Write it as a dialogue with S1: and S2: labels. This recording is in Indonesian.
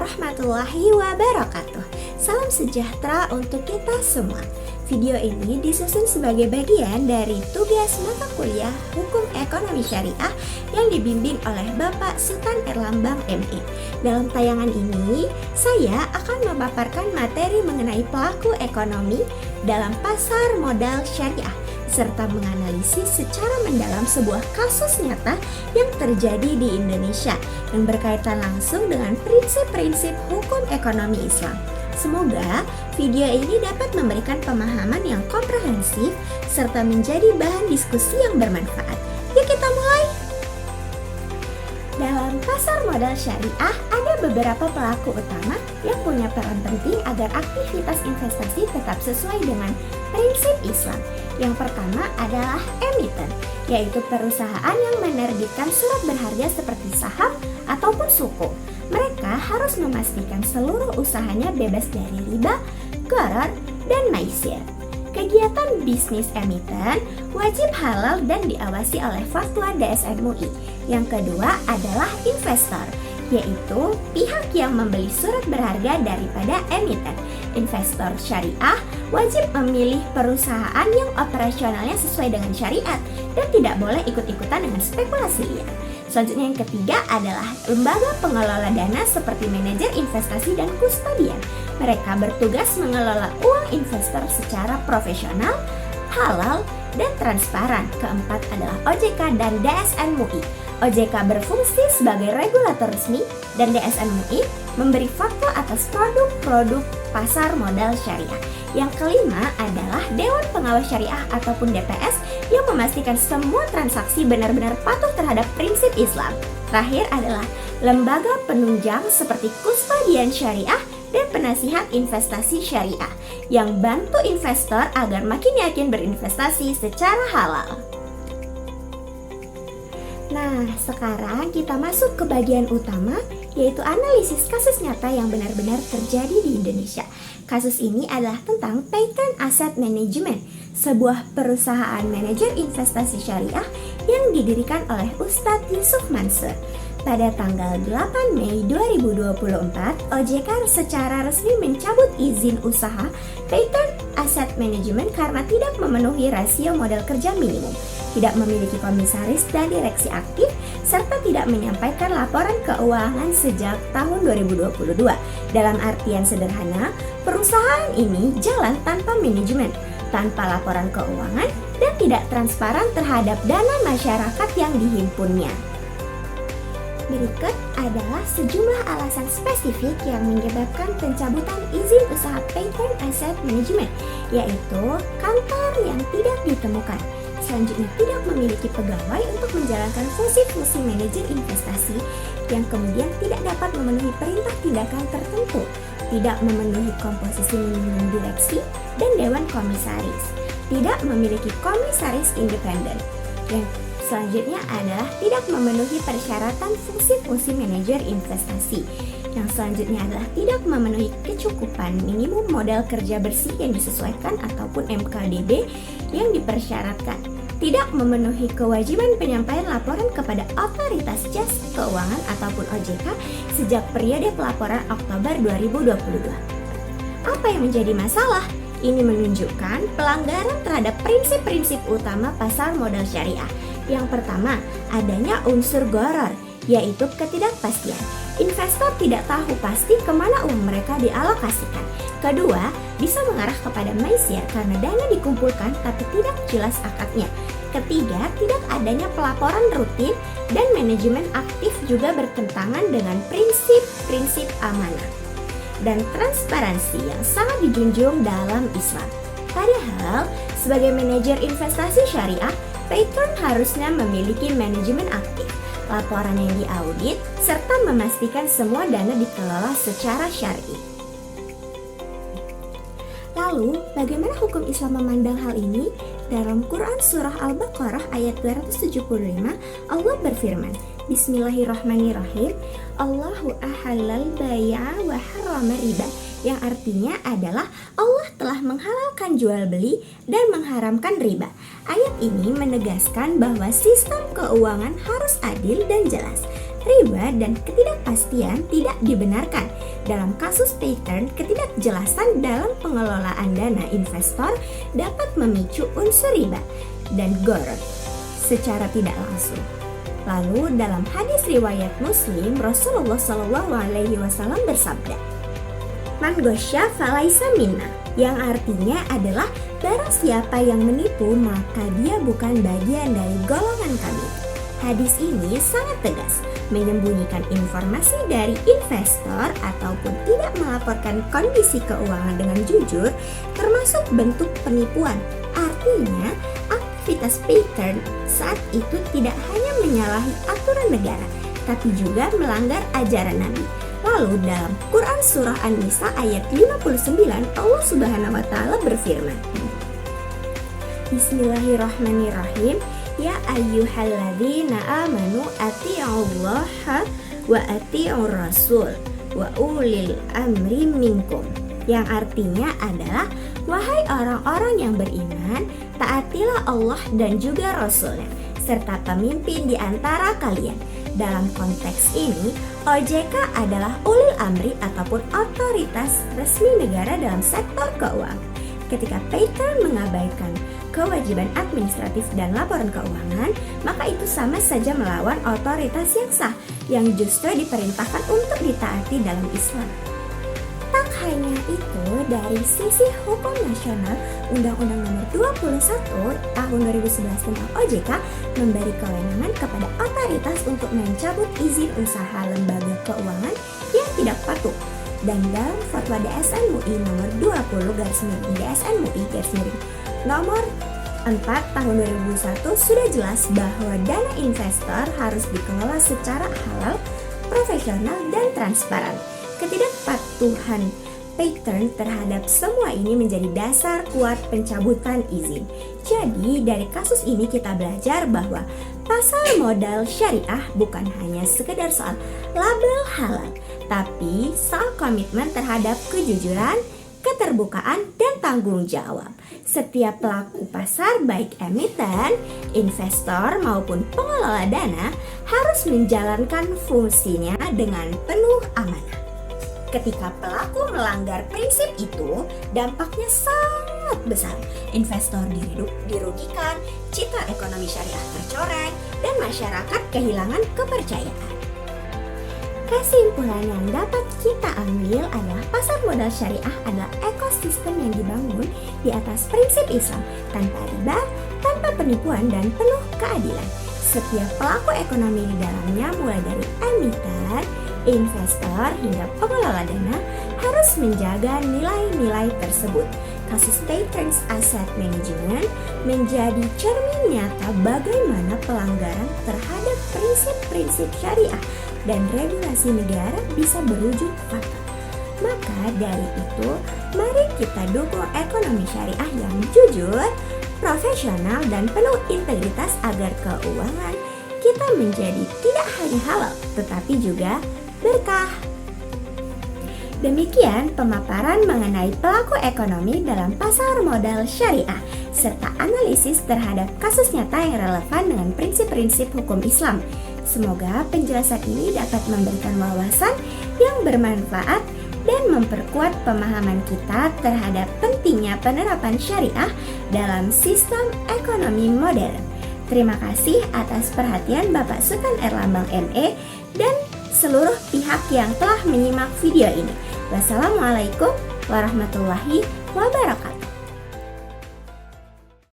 S1: warahmatullahi wabarakatuh. Salam sejahtera untuk kita semua. Video ini disusun sebagai bagian dari tugas mata kuliah Hukum Ekonomi Syariah yang dibimbing oleh Bapak Sultan Erlambang ME. Dalam tayangan ini, saya akan memaparkan materi mengenai pelaku ekonomi dalam pasar modal syariah, serta menganalisis secara mendalam sebuah kasus nyata yang terjadi di Indonesia yang berkaitan langsung dengan prinsip-prinsip hukum ekonomi Islam. Semoga video ini dapat memberikan pemahaman yang komprehensif serta menjadi bahan diskusi yang bermanfaat. Yuk kita mulai! Dalam pasar modal syariah, ada beberapa pelaku utama yang punya peran penting agar aktivitas investasi tetap sesuai dengan prinsip Islam. Yang pertama adalah emiten, yaitu perusahaan yang menerbitkan surat berharga seperti saham ataupun suku. Mereka harus memastikan seluruh usahanya bebas dari riba, gharar, dan maisir. Kegiatan bisnis emiten wajib halal dan diawasi oleh fatwa DSN MUI. Yang kedua adalah investor, yaitu pihak yang membeli surat berharga daripada emiten. Investor syariah wajib memilih perusahaan yang operasionalnya sesuai dengan syariat dan tidak boleh ikut-ikutan dengan spekulasi liar. Selanjutnya yang ketiga adalah lembaga pengelola dana seperti manajer investasi dan kustodian. Mereka bertugas mengelola uang investor secara profesional, halal, dan transparan. Keempat adalah OJK dan DSN MUI. OJK berfungsi sebagai regulator resmi dan DSN MUI memberi fatwa atas produk-produk pasar modal syariah. Yang kelima adalah Dewan Pengawas Syariah ataupun DPS yang memastikan semua transaksi benar-benar patuh terhadap prinsip Islam. Terakhir adalah lembaga penunjang seperti kustodian syariah dan penasihat investasi syariah yang bantu investor agar makin yakin berinvestasi secara halal. Nah, sekarang kita masuk ke bagian utama, yaitu analisis kasus nyata yang benar-benar terjadi di Indonesia. Kasus ini adalah tentang Pattern Asset Management, sebuah perusahaan manajer investasi syariah yang didirikan oleh Ustadz Yusuf Mansur. Pada tanggal 8 Mei 2024, OJK secara resmi mencabut izin usaha Pattern Asset Management karena tidak memenuhi rasio modal kerja minimum, tidak memiliki komisaris dan direksi aktif, serta tidak menyampaikan laporan keuangan sejak tahun 2022. Dalam artian sederhana, perusahaan ini jalan tanpa manajemen, tanpa laporan keuangan, dan tidak transparan terhadap dana masyarakat yang dihimpunnya. Berikut adalah sejumlah alasan spesifik yang menyebabkan pencabutan izin usaha Pattern Asset Management, yaitu kantor yang tidak ditemukan, selanjutnya tidak memiliki pegawai untuk menjalankan fungsi-fungsi manajer investasi yang kemudian tidak dapat memenuhi perintah tindakan tertentu, tidak memenuhi komposisi minimum direksi dan dewan komisaris, tidak memiliki komisaris independen. Yang selanjutnya adalah tidak memenuhi persyaratan fungsi-fungsi manajer investasi. Yang selanjutnya adalah tidak memenuhi kecukupan minimum modal kerja bersih yang disesuaikan ataupun MKDB yang dipersyaratkan. Tidak memenuhi kewajiban penyampaian laporan kepada Otoritas Jasa Keuangan ataupun OJK sejak periode pelaporan Oktober 2022. Apa yang menjadi masalah? Ini menunjukkan pelanggaran terhadap prinsip-prinsip utama pasar modal syariah. Yang pertama, adanya unsur gharar, yaitu ketidakpastian. Investor tidak tahu pasti kemana uang mereka dialokasikan. Kedua, bisa mengarah kepada maisir karena dana dikumpulkan tapi tidak jelas akadnya. Ketiga, tidak adanya pelaporan rutin dan manajemen aktif juga bertentangan dengan prinsip-prinsip amanah dan transparansi yang sangat dijunjung dalam Islam. Padahal, sebagai manajer investasi syariah, Pattern harusnya memiliki manajemen aktif, laporan yang diaudit, serta memastikan semua dana dikelola secara syar'i. Lalu, bagaimana hukum Islam memandang hal ini? Dalam Quran Surah Al-Baqarah ayat 275, Allah berfirman, Bismillahirrahmanirrahim, Allahu ahallal bai'a wa harrama riba, yang artinya adalah Allah telah menghalalkan jual beli dan mengharamkan riba. Ayat ini menegaskan bahwa sistem keuangan harus adil dan jelas. riba, dan ketidakpastian tidak dibenarkan. Dalam kasus pattern, ketidakjelasan dalam pengelolaan dana investor dapat memicu unsur riba dan gharar secara tidak langsung. Lalu dalam hadis riwayat Muslim, Rasulullah SAW bersabda, "Man ghasya falaisa minna," yang artinya adalah barang siapa yang menipu maka dia bukan bagian dari golongan kami. Hadis ini sangat tegas, menyembunyikan informasi dari investor ataupun tidak melaporkan kondisi keuangan dengan jujur termasuk bentuk penipuan. Artinya, aktivitas pattern saat itu tidak hanya menyalahi aturan negara, tapi juga melanggar ajaran Nabi. Lalu dalam Quran Surah An-Nisa ayat 59, Allah Subhanahu wa Ta'ala berfirman, Bismillahirrahmanirrahim, Ya ayyuhalladzina amanu ati'ullaha wa ati'ur rasul wa ulil amri minkum, yang artinya adalah, wahai orang-orang yang beriman, taatilah Allah dan juga Rasulnya, serta pemimpin di antara kalian. Dalam konteks ini, OJK adalah ulil amri ataupun otoritas resmi negara dalam sektor keuangan. Ketika pattern mengabaikan kewajiban administratif dan laporan keuangan, maka itu sama saja melawan otoritas yang sah yang justru diperintahkan untuk ditaati dalam Islam. Tak hanya itu, dari sisi hukum nasional, Undang-Undang Nomor 21 Tahun 2011 tentang OJK memberi kewenangan kepada otoritas untuk mencabut izin usaha lembaga keuangan yang tidak patuh. Dan dalam Fatwa DSN MUI Nomor 20/DSN MUI Nomor 4 Tahun 2001 sudah jelas bahwa dana investor harus dikelola secara halal, profesional, dan transparan. Ketidakpatuhan pattern terhadap semua ini menjadi dasar kuat pencabutan izin. Jadi dari kasus ini kita belajar bahwa pasar modal syariah bukan hanya sekedar soal label halal, tapi soal komitmen terhadap kejujuran, keterbukaan, dan tanggung jawab. Setiap pelaku pasar, baik emiten, investor, maupun pengelola dana, harus menjalankan fungsinya dengan penuh amanah. Ketika pelaku melanggar prinsip itu, dampaknya sangat besar. Investor dirugikan, citra ekonomi syariah tercoreng, dan masyarakat kehilangan kepercayaan. Kesimpulan yang dapat kita ambil adalah pasar modal syariah adalah ekosistem yang dibangun di atas prinsip Islam, tanpa riba, tanpa penipuan, dan penuh keadilan. Setiap pelaku ekonomi di dalamnya, mulai dari emiten, investor, hingga pengelola dana, harus menjaga nilai-nilai tersebut. Kasus pattern asset management menjadi cermin nyata bagaimana pelanggaran terhadap prinsip-prinsip syariah dan regulasi negara bisa berujung fatal. Maka dari itu, mari kita dukung ekonomi syariah yang jujur, profesional, dan penuh integritas agar keuangan kita menjadi tidak hanya halal, tetapi juga berkah. Demikian pemaparan mengenai pelaku ekonomi dalam pasar modal syariah, serta analisis terhadap kasus nyata yang relevan dengan prinsip-prinsip hukum Islam. Semoga penjelasan ini dapat memberikan wawasan yang bermanfaat dan memperkuat pemahaman kita terhadap pentingnya penerapan syariah dalam sistem ekonomi modern. Terima kasih atas perhatian Bapak Sultan Erlambang ME dan seluruh pihak yang telah menyimak video ini. Wassalamualaikum warahmatullahi wabarakatuh.